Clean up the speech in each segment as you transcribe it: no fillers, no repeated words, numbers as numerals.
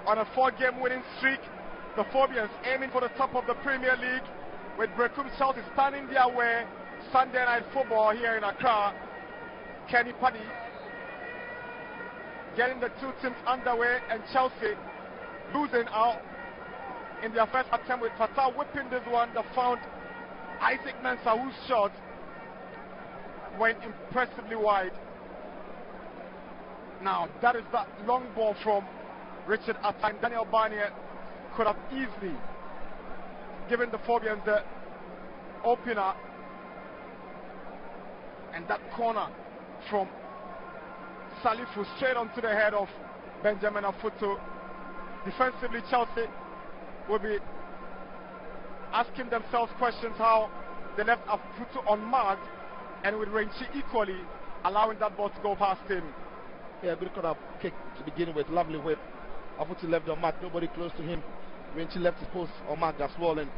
on a 4-game winning streak. The Phobians aiming for the top of the Premier League, with Berekum Chelsea standing their way. Sunday night football here in Accra. Kenny Paddy getting the two teams underway, and Chelsea losing out in their first attempt, with Fatah whipping this one that found Isaac Mensah, whose shot went impressively wide. Now that is that long ball from Richard Atta, and Daniel Barnier could have easily given the Phobians the opener. And that corner from Salifu straight onto the head of Benjamin Afutu. Defensively, Chelsea will be asking themselves questions how they left Afutu unmarked, and with Renchi equally allowing that ball to go past him. Yeah, good corner kick to begin with. Lovely whip. Afutu left unmarked, nobody close to him. Renchi left his post unmarked as well, and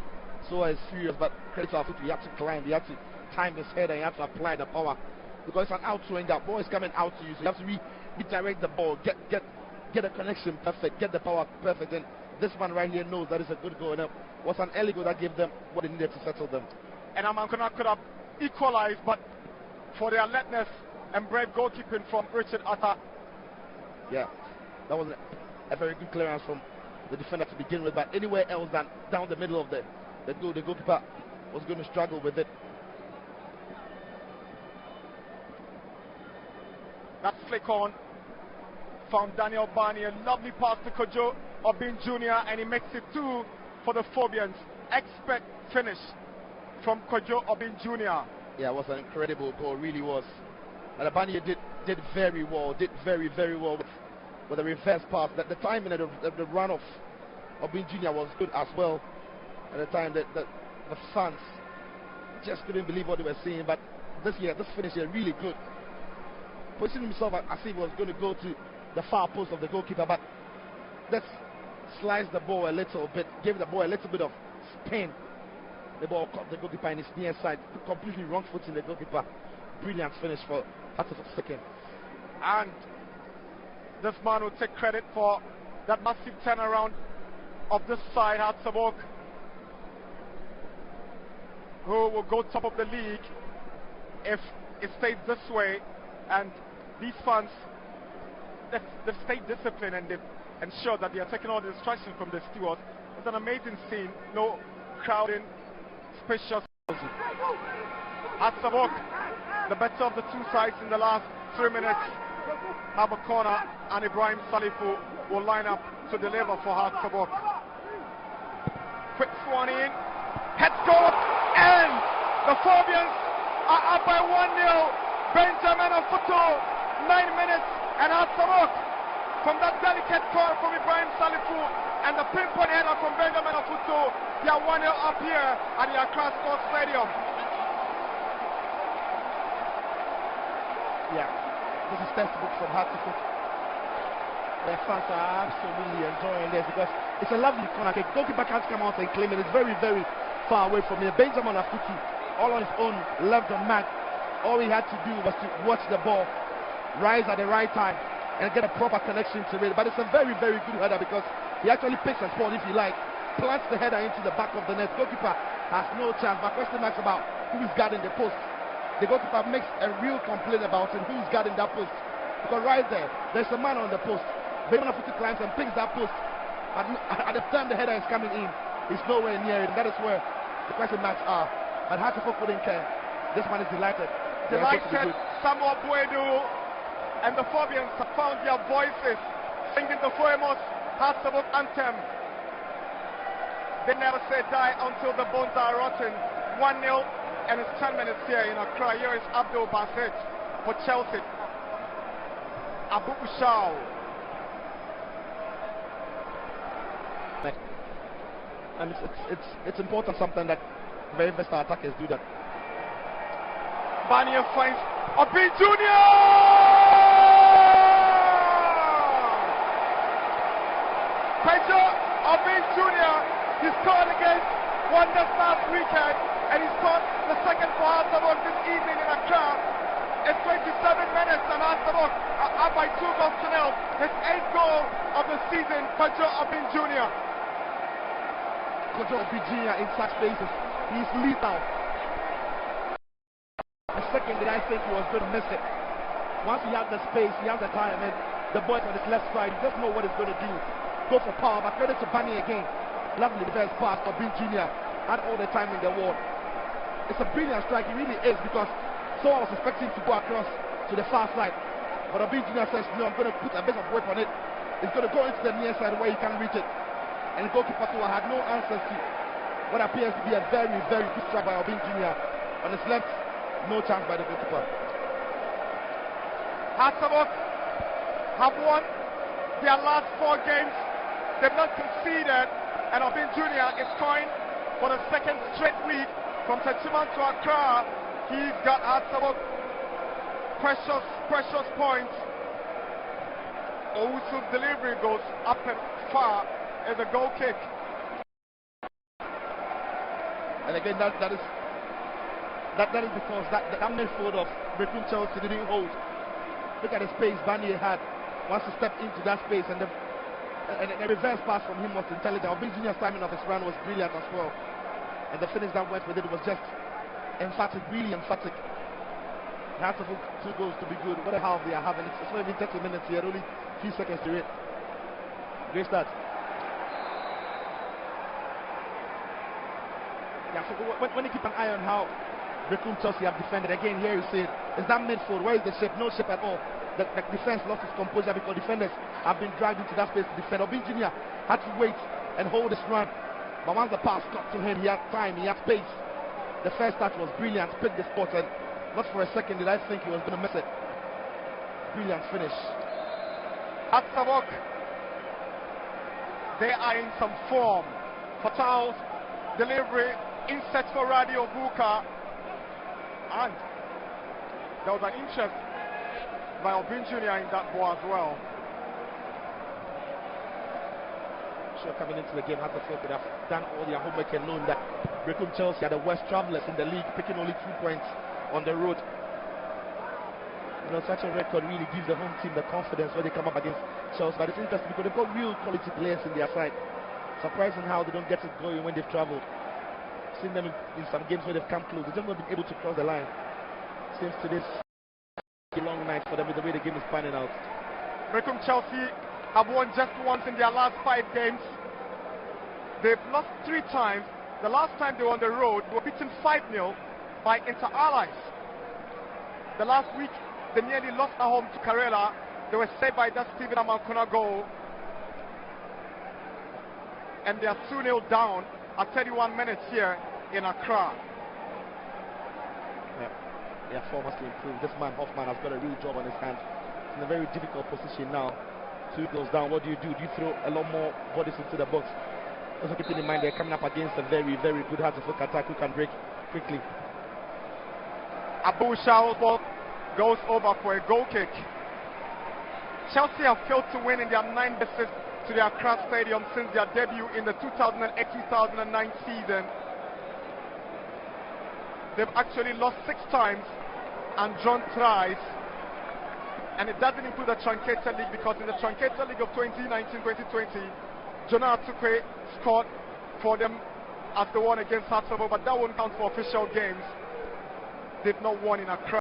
so is serious. But credit to Afutu, he had to climb, he had to time his head, and he had to apply the power, because it's an outswing. That ball is coming out to you, so you have to redirect the ball, get a connection perfect, get the power perfect. And this man right here knows that is a good goal, and it was an early goal that gave them what they needed to settle them. And Amankona could have equalized, but for their alertness and brave goalkeeping from Richard Atta. Yeah, that was a very good clearance from the defender to begin with, but anywhere else than down the middle of the goal, the goalkeeper was going to struggle with it. That flick on found Daniel Barnier, lovely pass to Kojo Obin Jr., and he makes it 2 for the Phobians. Expert finish from Kojo Obin Jr. Yeah, it was an incredible goal, really was. And Barnier did very well, very well with the reverse pass. That the timing of the run of Obin Jr. was good as well. At the time that the fans just couldn't believe what they were seeing. But this finish here really good. Positioning himself as if he was going to go to the far post of the goalkeeper, but let's slice the ball a little bit, give the ball a little bit of spin. The ball caught the goalkeeper in his near side, completely wrong foot in the goalkeeper. Brilliant finish for Atta second. And this man will take credit for that massive turnaround of this side, Hatzabok, who will go top of the league if it stays this way. And these fans, they've stayed disciplined, and they've ensured that they are taking all the instructions from the stewards. It's an amazing scene, no crowding, spacious. Hatzabok, the better of the two sides in the last 3 minutes, have a corner, and Ibrahim Salifu will line up to deliver for Hatzabok. Quick swan in, head goal, and the Phobians are up by 1-0. Benjamin Afutu, 9 minutes, and Hatzabok from that delicate call from Ibrahim Salifu and the pinpoint header from Benjamin Afutu. They are 1-0 up here at the Accra Sports Stadium. Yeah, this is textbook from Hatzabok. The fans are absolutely enjoying this, because it's a lovely corner kick. Goalkeeper can't come out and claim it. It's very far away from here. Benjamin Afutu, all on his own, left the mat. All he had to do was to watch the ball rise at the right time and get a proper connection to it. But it's a very good header, because he actually picks a spot, if you like, plants the header into the back of the net. Goalkeeper has no chance. But question marks about who is guarding the post. The goalkeeper makes a real complaint about it, who's guarding that post. Because right there's a man on the post. Benjamin Afutu climbs and picks that post. At the time the header is coming in, he's nowhere near it. And that is where the question marks are. But Hatzabok wouldn't care. This man is delighted. Delighted, Samuel Buedu and the Phobians have found their voices singing the famous Hatzabok anthem. They never say die until the bones are rotten. 1-0, and it's 10 minutes here in Accra. Here is Abdul Basit for Chelsea. Abu Ushao. And it's important something that very versatile attackers do that. Barnier finds Obin Jr. Kojo Obin Jr. He scored against Wonders last weekend, and he scored the second for Hatzabok this evening in Accra. It's 27 minutes and Astabok up by 2 goals to nil. His 8th goal of the season, Kojo Obin Jr. Kojo Obin Jr. in such spaces, he's lethal. A second that I think he was going to miss it. Once he has the space, he has the time, and the boys on his left side, he doesn't know what he's going to do. Go for power, but credit to Bani again. Lovely reverse pass for Obin Jr. Had all the time in the world. It's a brilliant strike, it really is, because so I was expecting to go across to the far side. But Obin Jr. says, no, I'm going to put a bit of weight on it. It's going to go into the near side where he can reach it. And the goalkeeper Tua had no answers to what appears to be a very, very good strike by Obin Jr. On his left, no chance by the goalkeeper. Astabok have won their last 4 games. They've not conceded, and Obin Jr. is scoring for the 2nd straight week from Techiman to Accra. He's got Astabok precious points. Owusu's delivery goes up and far as a goal kick. And again, that is because that midfield of Berekum Chelsea didn't hold. Look at the space Bani had once he stepped into that space, and the reverse pass from him was intelligent. Obin Jr.'s timing of his run was brilliant as well, and the finish that went with it was just emphatic, really emphatic. That's a 2 goals to be good. What a half they are having. It's not even 30 minutes here, only a few seconds to it. Great start. Yeah, so when you keep an eye on how Berekum Chelsea have defended, again here you see it. Is that midfield? Where is the shape? No shape at all. The defense lost its composure because defenders have been dragged into that space to defend. Obin Jr. had to wait and hold his run. But once the pass got to him, he had time, he had space. The first touch was brilliant, picked the spot, and not for a second did I think he was going to miss it. Brilliant finish. Astabok, they are in some form. Fatau's delivery, inset for Radio Buka, and there was an interest by Obin Jr. in that ball as well. Sure, coming into the game, Astabok could have done all their homework and known that Berekum Chelsea are the worst travellers in the league, picking only 2 points on the road. You know, such a record really gives the home team the confidence when they come up against Chelsea. But it's interesting because they've got real quality players in their side. Surprising how they don't get it going when they've travelled. Seen them in some games where they've come close. They've just not been able to cross the line. Seems to this a long night for them with the way the game is panning out. Berekum Chelsea have won just once in their last 5 games. They've lost 3 times. The last time they were on the road, they were beaten 5-0 by Inter Allies. The last week, they nearly lost at home to Karela. They were saved by that Stephen Amankuna goal. And they are 2-0 down at 31 minutes here in Accra. Yeah, their form has to improve. This man, Hoffman, has got a real job on his hands. He's in a very difficult position now. 2 goes down. What do? Do you throw a lot more bodies into the box? Also keeping in mind they're coming up against a very, very good Huddersfield attack who can break quickly. Abu Shaw's ball goes over for a goal kick. Chelsea have failed to win in their 9 visits to their Accra Stadium since their debut in the 2008-2009 season. They've actually lost 6 times and drawn thrice. And it doesn't include the Truncated League, because in the Truncated League of 2019-2020, Jonah Atukwe scored for them as the one against Hartlepool, but that won't count for official games. They've not won in Accra.